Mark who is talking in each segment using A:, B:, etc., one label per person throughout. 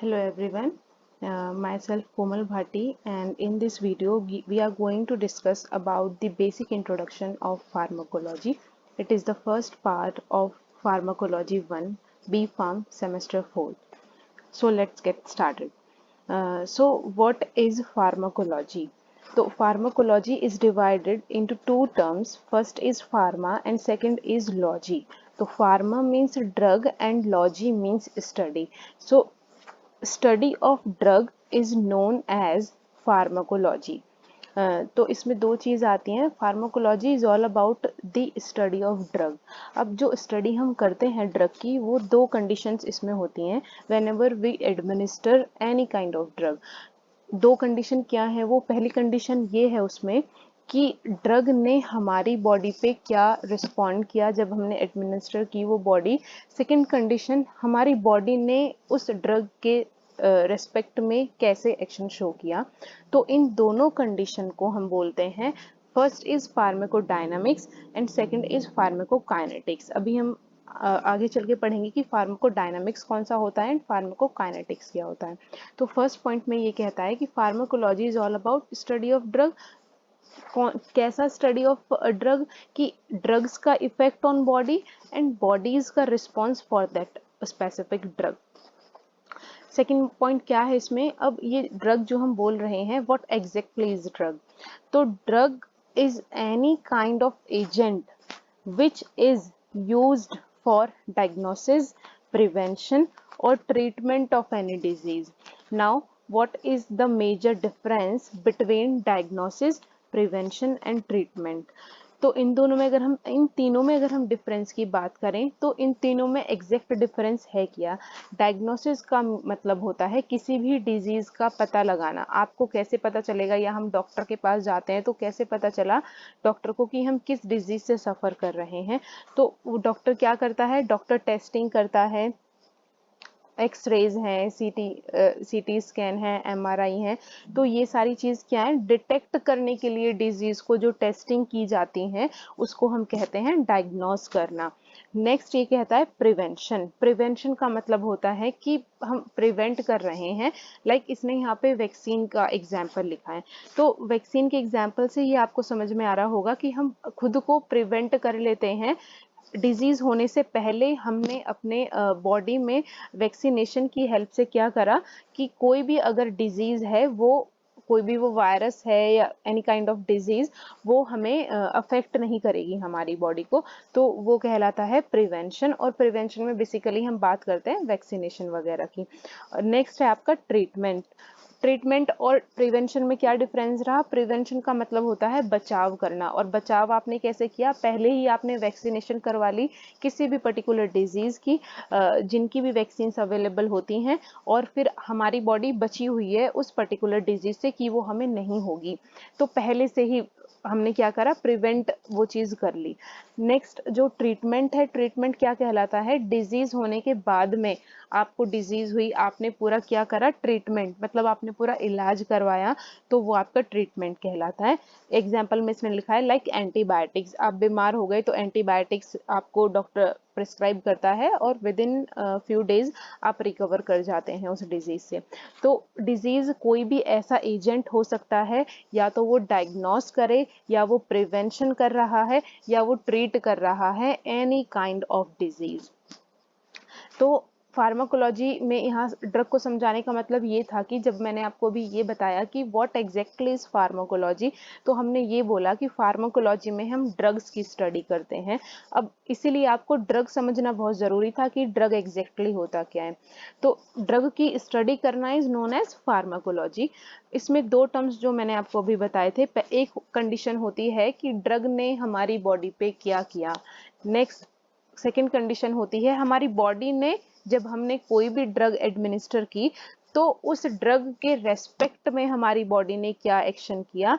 A: Hello everyone, myself Komal Bhatti, and in this video we are going to discuss about the basic introduction of pharmacology. It is the first part of Pharmacology 1 B Pharm semester 4. So let's get started. So what is pharmacology? So pharmacology is divided into two terms. First is pharma and second is logy. So pharma means drug and logy means study. So study of drug is known as pharmacology. तो इसमें दो चीज आती हैं। Pharmacology is all about the study of drug. अब जो study हम करते हैं ड्रग की, वो दो कंडीशंस इसमें होती हैं whenever we administer any kind of drug. दो कंडीशन क्या है वो? पहली कंडीशन ये है उसमें कि ड्रग ने हमारी बॉडी पे क्या रिस्पॉन्ड किया जब हमने एडमिनिस्टर की वो बॉडी। सेकंड कंडीशन, हमारी बॉडी ने उस ड्रग के रेस्पेक्ट में कैसे एक्शन शो किया। तो इन दोनों कंडीशन को हम बोलते हैं, first is pharmacodynamics and second is pharmacokinetics. अभी हम आगे चल के पढ़ेंगे कि फार्माकोडायनामिक्स कौन सा होता है एंड फार्माकोकाइनेटिक्स क्या होता है। तो फर्स्ट पॉइंट में ये कहता है कि pharmacology is all about study of drug. कैसा स्टडी ऑफ ड्रग? कि ड्रग्स का effect on body and bodies का response for that specific drug. Second point क्या है इसमें? अब ये ड्रग जो हम बोल रहे हैं, व्हाट एग्जैक्टली इज ड्रग? तो drug is any kind of agent which is used for diagnosis, prevention और treatment of any disease. Now what is the major difference between diagnosis, prevention and treatment? तो इन दोनों में अगर हम इन तीनों में अगर हम डिफरेंस की बात करें तो इन तीनों में एग्जैक्ट डिफरेंस है क्या? डायग्नोसिस का मतलब होता है किसी भी डिजीज का पता लगाना। आपको कैसे पता चलेगा, या हम डॉक्टर के पास जाते हैं तो कैसे पता चला डॉक्टर को कि हम किस डिजीज से सफर कर रहे हैं? तो वो डॉक्टर क्या करता है? डॉक्टर टेस्टिंग करता है, एक्सरेज हैं, सीटी स्कैन है, एमआरआई है। तो ये सारी चीज क्या है? डिटेक्ट करने के लिए डिजीज को जो टेस्टिंग की जाती है उसको हम कहते हैं डायग्नोस करना। नेक्स्ट ये कहता है प्रिवेंशन। प्रिवेंशन का मतलब होता है कि हम प्रिवेंट कर रहे हैं। लाइक इसने यहाँ पे वैक्सीन का एग्जाम्पल लिखा है, तो वैक्सीन के एग्जाम्पल से ये आपको समझ में आ रहा होगा कि हम खुद को प्रिवेंट कर लेते हैं। डिजीज होने से पहले हमने अपने बॉडी में वैक्सीनेशन की हेल्प से क्या करा कि कोई भी अगर डिजीज है, वो कोई भी वो वायरस है या एनी काइंड ऑफ डिजीज, वो हमें अफेक्ट नहीं करेगी हमारी बॉडी को। तो वो कहलाता है प्रिवेंशन। और प्रिवेंशन में बेसिकली हम बात करते हैं वैक्सीनेशन वगैरह की। नेक्स्ट है आपका ट्रीटमेंट। ट्रीटमेंट और प्रिवेंशन में क्या डिफरेंस रहा? प्रिवेंशन का मतलब होता है बचाव करना, और बचाव आपने कैसे किया? पहले ही आपने वैक्सीनेशन करवा ली किसी भी पर्टिकुलर डिजीज की, जिनकी भी वैक्सीन अवेलेबल होती हैं, और फिर हमारी बॉडी बची हुई है उस पर्टिकुलर डिजीज से कि वो हमें नहीं होगी। तो पहले से ही हमने क्या करा? प्रिवेंट वो चीज कर ली। नेक्स्ट जो ट्रीटमेंट है, ट्रीटमेंट क्या कहलाता है? डिजीज होने के बाद में आपको डिजीज हुई, आपने पूरा क्या करा? ट्रीटमेंट, मतलब आपने पूरा इलाज करवाया, तो वो आपका ट्रीटमेंट कहलाता है। एग्जाम्पल में इसमें लिखा है लाइक एंटीबायोटिक्स। आप बीमार हो गए तो एंटीबायोटिक्स आपको डॉक्टर प्रिस्क्राइब करता है और विद इन फ्यू डेज आप रिकवर कर जाते हैं उस डिजीज से। तो डिजीज कोई भी ऐसा एजेंट हो सकता है, या तो वो डायग्नोस करे, या वो प्रिवेंशन कर रहा है, या वो ट्रीट कर रहा है एनी काइंड ऑफ डिजीज। तो फार्माकोलॉजी में यहाँ ड्रग को समझाने का मतलब ये था कि जब मैंने आपको भी ये बताया कि व्हाट एग्जैक्टली इज फार्माकोलॉजी, तो हमने ये बोला कि फार्माकोलॉजी में हम ड्रग्स की स्टडी करते हैं। अब इसीलिए आपको ड्रग समझना बहुत जरूरी था कि ड्रग एग्जैक्टली होता क्या है। तो ड्रग की स्टडी करना इज नोन एज फार्माकोलॉजी। इसमें दो टर्म्स जो मैंने आपको अभी बताए थे, एक कंडीशन होती है कि ड्रग ने हमारी बॉडी पे क्या किया। नेक्स्ट सेकेंड कंडीशन होती है हमारी बॉडी ने, जब हमने कोई भी ड्रग एडमिनिस्टर की, तो उस ड्रग के रेस्पेक्ट में हमारी बॉडी ने क्या एक्शन किया,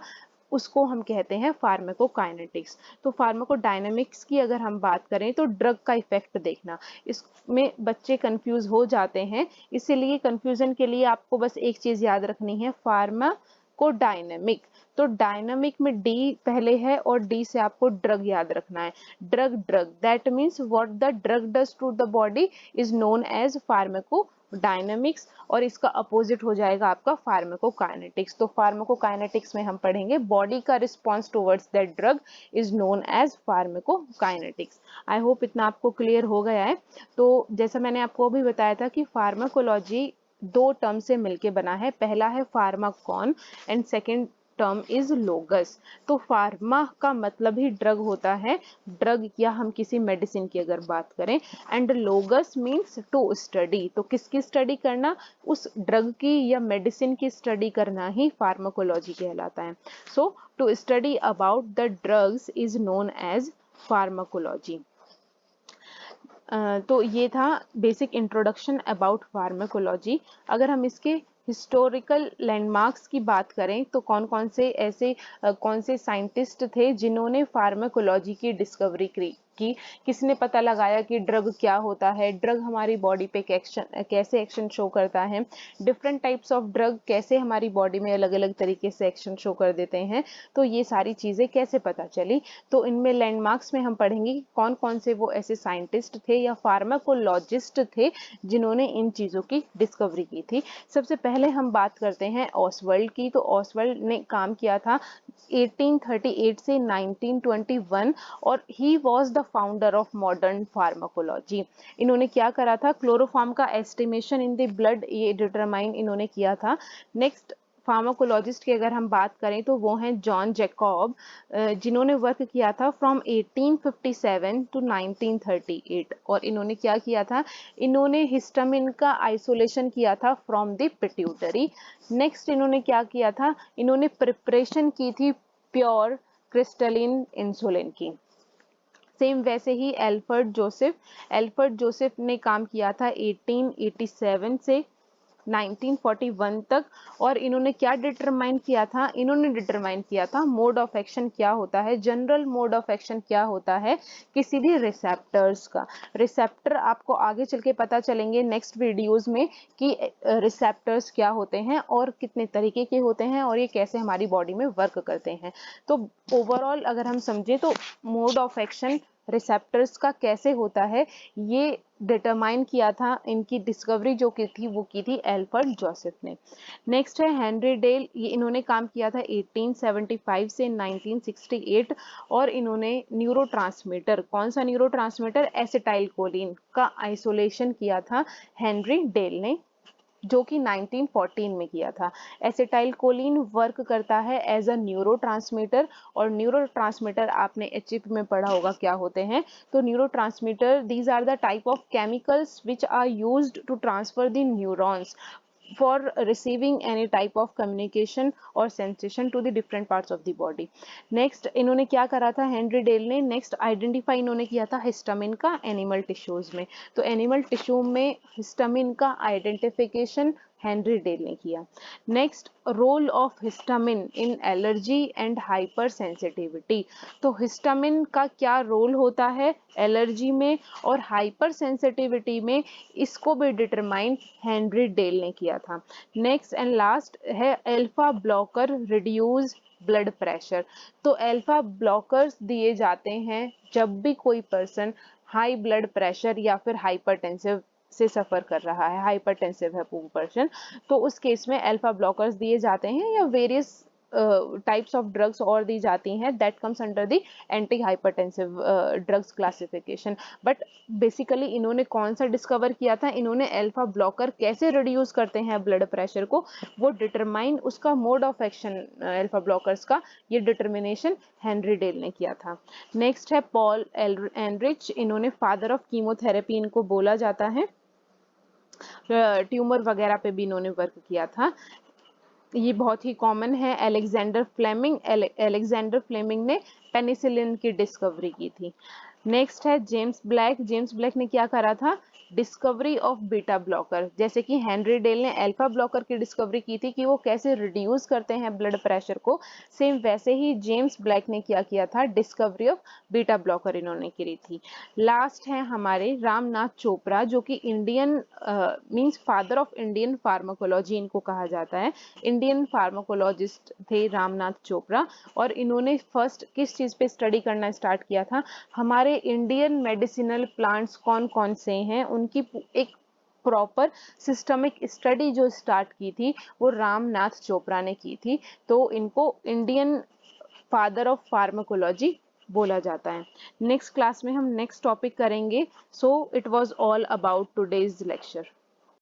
A: उसको हम कहते हैं फार्माकोकाइनेटिक्स। तो फार्माकोडायनामिक्स की अगर हम बात करें तो ड्रग का इफेक्ट देखना, इसमें बच्चे कंफ्यूज हो जाते हैं। इसीलिए कंफ्यूजन के लिए आपको बस एक चीज याद रखनी है, फार्मा फार्माकोडायनेमिक। तो डायनामिक में डी पहले है और डी से आपको ड्रग याद रखना है। Drug drug that means what the drug does to the body is known as pharmacodynamics, और इसका अपोजिट हो जाएगा आपका फार्माकोकाइनेटिक्स। तो फार्माकोकाइनेटिक्स में हम पढ़ेंगे बॉडी का response towards that drug is known as pharmacokinetics. I hope इतना आपको क्लियर हो गया है। तो जैसा मैंने आपको अभी बताया था कि फार्माकोलॉजी दो टर्म से मिलके बना है, पहला है pharmacon and second term is logos. तो फार्मा का मतलब ही ड्रग होता है, ड्रग या हम किसी मेडिसिन की अगर बात करें, and logos means to study. तो किसकी स्टडी करना, उस ड्रग की या मेडिसिन की स्टडी करना ही फार्माकोलॉजी कहलाता है। So to study about the drugs is known as pharmacology. तो ये था बेसिक इंट्रोडक्शन अबाउट फार्माकोलॉजी। अगर हम इसके हिस्टोरिकल लैंडमार्क्स की बात करें तो कौन कौन से ऐसे कौन से साइंटिस्ट थे जिन्होंने फार्माकोलॉजी की डिस्कवरी की, किसने पता लगाया कि ड्रग क्या होता है, ड्रग हमारी बॉडी पे कैसे एक्शन शो करता है, डिफरेंट टाइप्स ऑफ ड्रग कैसे हमारी बॉडी में अलग अलग तरीके से एक्शन शो कर देते हैं, तो ये सारी चीज़ें कैसे पता चली। तो इनमें लैंडमार्क्स में हम पढ़ेंगे कौन कौन से वो ऐसे साइंटिस्ट थे या फार्माकोलॉजिस्ट थे जिन्होंने इन चीज़ों की डिस्कवरी की थी। सबसे पहले हम बात करते हैं ऑसवर्ल्ड की। तो ऑसवर्ल्ड ने काम किया था 1838 से 1921 और he was the founder of modern pharmacology. इन्होंने क्या करा था, क्लोरोफॉर्म का एस्टिमेशन इन द ब्लड ये डिटरमाइन इन्होंने किया था। नेक्स्ट फार्माकोलॉजिस्ट की अगर हम बात करें तो वो हैं जॉन जैकब, जिन्होंने वर्क किया था फ्रॉम 1857 टू 1938। और इन्होंने क्या किया था, इन्होंने हिस्टामिन का आइसोलेशन किया था फ्रॉम द पिट्यूटरी। नेक्स्ट इन्होंने क्या किया था, इन्होंने प्रिपरेशन की थी प्योर क्रिस्टलिन इंसुलिन की। सेम वैसे ही एल्फर्ड जोसेफ ने काम किया था 1887 से 1941 तक। और इन्होंने क्या डिटरमाइन किया था, इन्होंने डिटरमाइन किया था मोड ऑफ एक्शन क्या होता है, जनरल मोड ऑफ एक्शन क्या होता है किसी भी रिसेप्टर्स का। रिसेप्टर आपको आगे चल के पता चलेंगे नेक्स्ट वीडियोस में कि रिसेप्टर्स क्या होते हैं और कितने तरीके के होते हैं और ये कैसे हमारी बॉडी में वर्क करते हैं। तो ओवरऑल अगर हम समझे तो मोड ऑफ एक्शन रिसेप्टर्स का कैसे होता है ये डिटरमाइन किया था, इनकी डिस्कवरी जो की थी वो की थी एल्फर्ड जोसेफ ने। नेक्स्ट है हेनरी डेल, ये इन्होंने काम किया था 1875 से 1968 और इन्होंने न्यूरोट्रांसमीटर, कौन सा न्यूरोट्रांसमीटर, एसिटाइल कोलिन का आइसोलेशन किया था हेनरी डेल ने, जो कि 1914 में किया था। एसिटाइल कोलिन वर्क करता है एज अ न्यूरोट्रांसमीटर, और न्यूरोट्रांसमीटर आपने एचईपी में पढ़ा होगा क्या होते हैं। तो neurotransmitter these are the type of chemicals which are used to transfer the neurons for receiving any type of communication or sensation to the different parts of the body. Next इन्होंने क्या करा था हेनरी डेल ने, next identify इन्होंने किया था histamine का animal tissues में। तो एनिमल टिश्यू में हिस्टामिन का आइडेंटिफिकेशन हेनरी डेल ने किया। Next role of histamine in allergy and hypersensitivity. तो हिस्टामिन का क्या रोल होता है एलर्जी में और हाइपर सेंसिटिविटी में, इसको भी डिटरमाइन हेनरी डेल ने किया था। नेक्स्ट एंड लास्ट है alpha blocker reduce blood pressure. तो अल्फा ब्लॉकर्स दिए जाते हैं जब भी कोई पर्सन हाई ब्लड प्रेशर या फिर हाइपरटेंसिव से सफर कर रहा है, हाइपरटेंसिव है वो पर्सन, तो उस केस में अल्फा ब्लॉकर्स दिए जाते हैं या वेरियस टाइप्स ऑफ ड्रग्स और दी जाती हैं that comes under the anti hypertensive drugs classification. But basically इन्होंने कौन सा डिस्कवर किया था, इन्होंने अल्फा ब्लॉकर कैसे रिड्यूस करते हैं ब्लड प्रेशर को वो डिटरमाइन, उसका mode of action alpha blockers का ये डिटर्मिनेशन हेनरी डेल ने किया था। नेक्स्ट है पॉल एनरिच, इन्होंने फादर ऑफ कीमोथेरेपी इनको बोला जाता है, ट्यूमर वगैरह पे भी इन्होंने वर्क किया था। ये बहुत ही कॉमन है। एलेक्जेंडर फ्लेमिंग ने पेनिसिलिन की डिस्कवरी की थी। नेक्स्ट है जेम्स ब्लैक ने क्या करा था, डिस्कवरी ऑफ बीटा ब्लॉकर, जैसे कि हेनरी डेल ने अल्फा ब्लॉकर की डिस्कवरी की थी कि वो कैसे रिड्यूस करते हैं ब्लड प्रेशर को, सेम वैसे ही जेम्स ब्लैक ने क्या किया था, डिस्कवरी ऑफ बीटा ब्लॉकर इन्होंने करी थी। लास्ट है हमारे रामनाथ चोपड़ा, जो कि Indian means father of Indian pharmacology इनको कहा जाता है। इंडियन फार्माकोलॉजिस्ट थे रामनाथ चोपड़ा, और इन्होंने फर्स्ट किस चीज पे स्टडी करना स्टार्ट किया था, हमारे इंडियन मेडिसिनल प्लांट्स कौन कौन से हैं उनकी एक प्रॉपर सिस्टमिक स्टडी जो स्टार्ट की थी वो रामनाथ चोपड़ा ने की थी। तो इनको इंडियन फादर ऑफ फार्माकोलॉजी बोला जाता है। नेक्स्ट क्लास में हम नेक्स्ट टॉपिक करेंगे। So it was all about today's lecture.